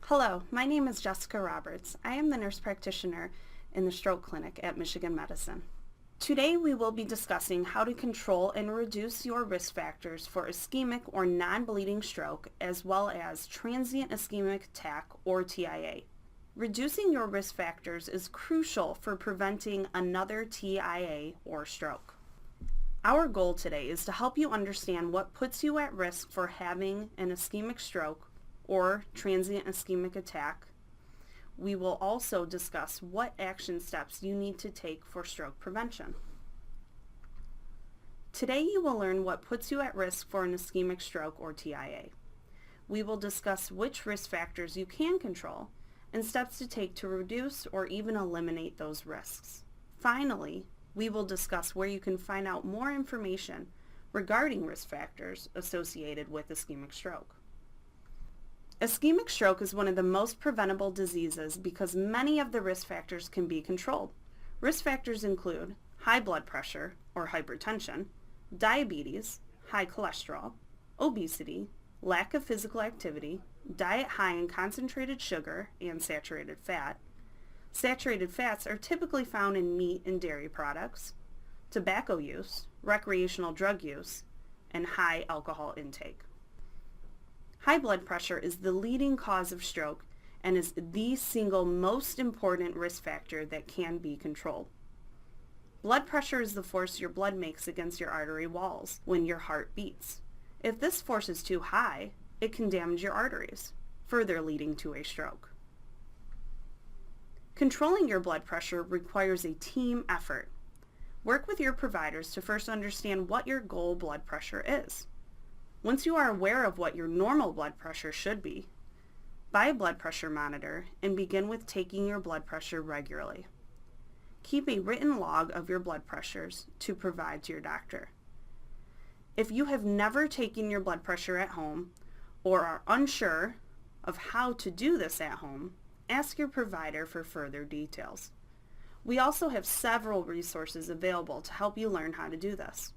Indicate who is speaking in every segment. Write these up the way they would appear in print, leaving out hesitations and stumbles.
Speaker 1: Hello, my name is Jessica Roberts. I am the nurse practitioner in the stroke clinic at Michigan Medicine. Today we will be discussing how to control and reduce your risk factors for ischemic or non-bleeding stroke as well as transient ischemic attack or TIA. Reducing your risk factors is crucial for preventing another TIA or stroke. Our goal today is to help you understand what puts you at risk for having an ischemic stroke or transient ischemic attack. We will also discuss what action steps you need to take for stroke prevention. Today you will learn what puts you at risk for an ischemic stroke or TIA. We will discuss which risk factors you can control and steps to take to reduce or even eliminate those risks. Finally, we will discuss where you can find out more information regarding risk factors associated with ischemic stroke. Ischemic stroke is one of the most preventable diseases because many of the risk factors can be controlled. Risk factors include high blood pressure or hypertension, diabetes, high cholesterol, obesity, lack of physical activity, diet high in concentrated sugar and saturated fat. Saturated fats are typically found in meat and dairy products, tobacco use, recreational drug use, and high alcohol intake. High blood pressure is the leading cause of stroke and is the single most important risk factor that can be controlled. Blood pressure is the force your blood makes against your artery walls when your heart beats. If this force is too high, it can damage your arteries, further leading to a stroke. Controlling your blood pressure requires a team effort. Work with your providers to first understand what your goal blood pressure is. Once you are aware of what your normal blood pressure should be, buy a blood pressure monitor and begin with taking your blood pressure regularly. Keep a written log of your blood pressures to provide to your doctor. If you have never taken your blood pressure at home or are unsure of how to do this at home, ask your provider for further details. We also have several resources available to help you learn how to do this.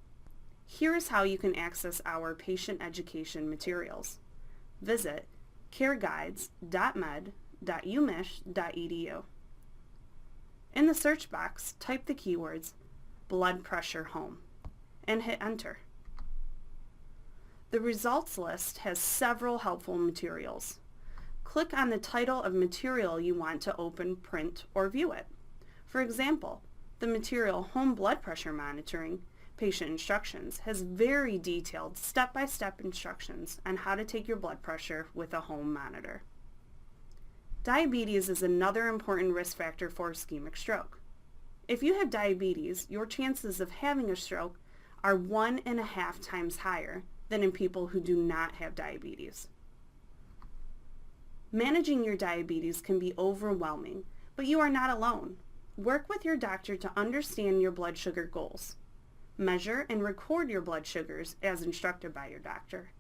Speaker 1: Here is how you can access our patient education materials. Visit careguides.med.umich.edu. In the search box, type the keywords blood pressure home and hit enter. The results list has several helpful materials. Click on the title of material you want to open, print, or view it. For example, the material Home Blood Pressure Monitoring Patient Instructions has very detailed step-by-step instructions on how to take your blood pressure with a home monitor. Diabetes is another important risk factor for ischemic stroke. If you have diabetes, your chances of having a stroke are 1.5 times higher than in people who do not have diabetes. Managing your diabetes can be overwhelming, but you are not alone. Work with your doctor to understand your blood sugar goals. Measure and record your blood sugars as instructed by your doctor.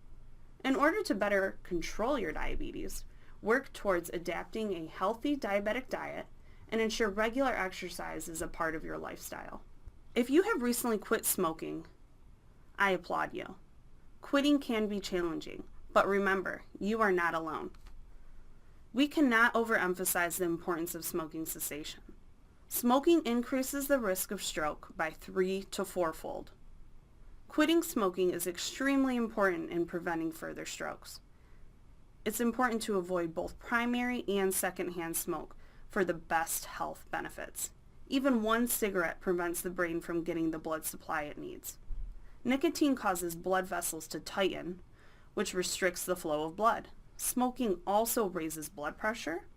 Speaker 1: In order to better control your diabetes, work towards adapting a healthy diabetic diet and ensure regular exercise is a part of your lifestyle. If you have recently quit smoking, I applaud you. Quitting can be challenging, but remember, you are not alone. We cannot overemphasize the importance of smoking cessation. Smoking increases the risk of stroke by 3 to 4-fold. Quitting smoking is extremely important in preventing further strokes. It's important to avoid both primary and secondhand smoke for the best health benefits. Even one cigarette prevents the brain from getting the blood supply it needs. Nicotine causes blood vessels to tighten, which restricts the flow of blood. Smoking also raises blood pressure,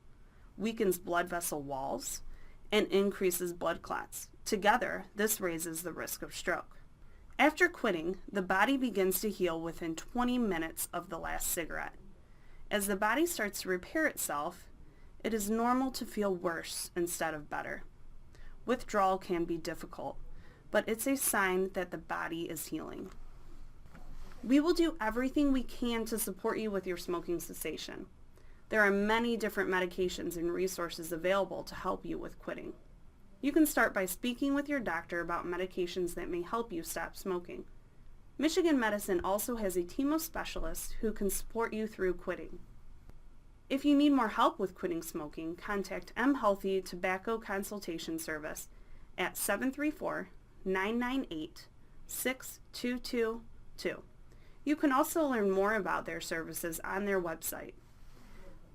Speaker 1: weakens blood vessel walls, and increases blood clots. Together, this raises the risk of stroke. After quitting, the body begins to heal within 20 minutes of the last cigarette. As the body starts to repair itself, it is normal to feel worse instead of better. Withdrawal can be difficult, but it's a sign that the body is healing. We will do everything we can to support you with your smoking cessation. There are many different medications and resources available to help you with quitting. You can start by speaking with your doctor about medications that may help you stop smoking. Michigan Medicine also has a team of specialists who can support you through quitting. If you need more help with quitting smoking, contact M Healthy Tobacco Consultation Service at 734-998-6222. You can also learn more about their services on their website.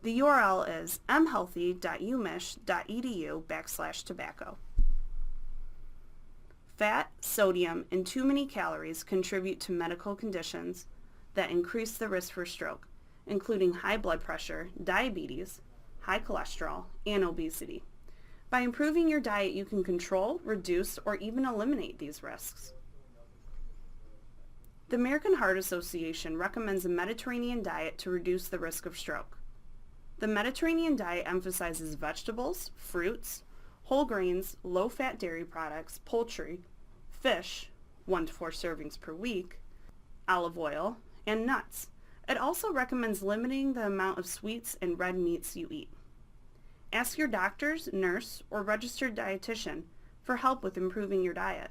Speaker 1: The URL is mhealthy.umich.edu/tobacco. Fat, sodium, and too many calories contribute to medical conditions that increase the risk for stroke, including high blood pressure, diabetes, high cholesterol, and obesity. By improving your diet, you can control, reduce, or even eliminate these risks. The American Heart Association recommends a Mediterranean diet to reduce the risk of stroke. The Mediterranean diet emphasizes vegetables, fruits, whole grains, low-fat dairy products, poultry, fish, 1 to 4 servings per week, olive oil, and nuts. It also recommends limiting the amount of sweets and red meats you eat. Ask your doctor's, nurse, or registered dietitian for help with improving your diet.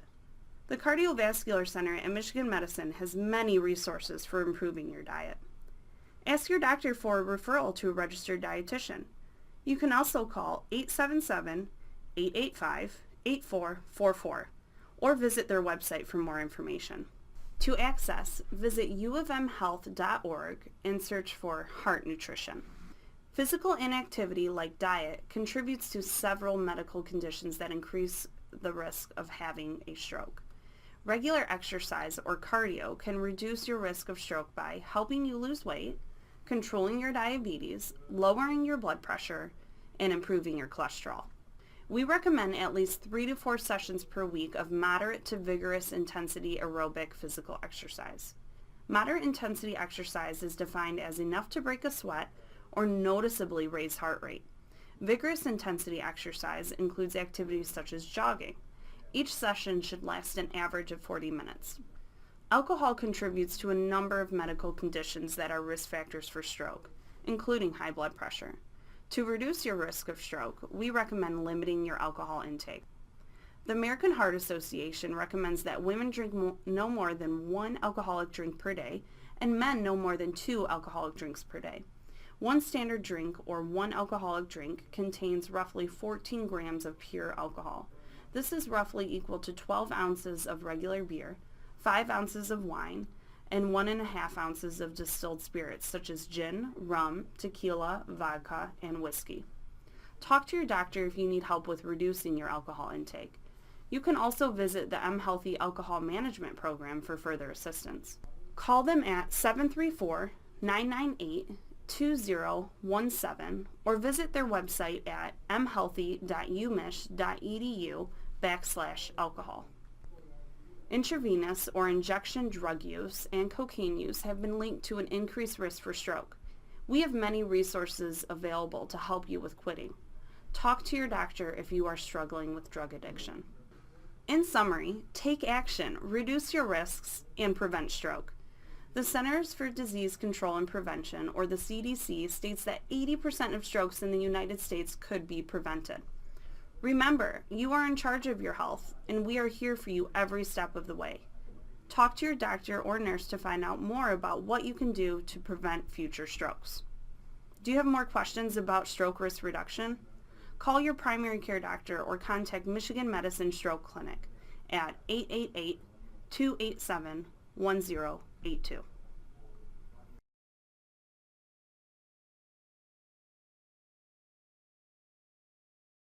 Speaker 1: The Cardiovascular Center at Michigan Medicine has many resources for improving your diet. Ask your doctor for a referral to a registered dietitian. You can also call 877-885-8444 or visit their website for more information. To access, visit uofmhealth.org and search for heart nutrition. Physical inactivity like diet contributes to several medical conditions that increase the risk of having a stroke. Regular exercise or cardio can reduce your risk of stroke by helping you lose weight, controlling your diabetes, lowering your blood pressure, and improving your cholesterol. We recommend at least 3 to 4 sessions per week of moderate to vigorous intensity aerobic physical exercise. Moderate intensity exercise is defined as enough to break a sweat or noticeably raise heart rate. Vigorous intensity exercise includes activities such as jogging. Each session should last an average of 40 minutes. Alcohol contributes to a number of medical conditions that are risk factors for stroke, including high blood pressure. To reduce your risk of stroke, we recommend limiting your alcohol intake. The American Heart Association recommends that women drink no more than 1 alcoholic drink per day and men no more than 2 alcoholic drinks per day. 1 standard drink or 1 alcoholic drink contains roughly 14 grams of pure alcohol. This is roughly equal to 12 ounces of regular beer, 5 ounces of wine, and 1.5 ounces of distilled spirits such as gin, rum, tequila, vodka, and whiskey. Talk to your doctor if you need help with reducing your alcohol intake. You can also visit the M Healthy Alcohol Management Program for further assistance. Call them at 734-998-2017 or visit their website at mhealthy.umich.edu/alcohol. Intravenous or injection drug use and cocaine use have been linked to an increased risk for stroke. We have many resources available to help you with quitting. Talk to your doctor if you are struggling with drug addiction. In summary, take action, reduce your risks, and prevent stroke. The Centers for Disease Control and Prevention, or the CDC, states that 80% of strokes in the United States could be prevented. Remember, you are in charge of your health, and we are here for you every step of the way. Talk to your doctor or nurse to find out more about what you can do to prevent future strokes. Do you have more questions about stroke risk reduction? Call your primary care doctor or contact Michigan Medicine Stroke Clinic at 888-287-1082.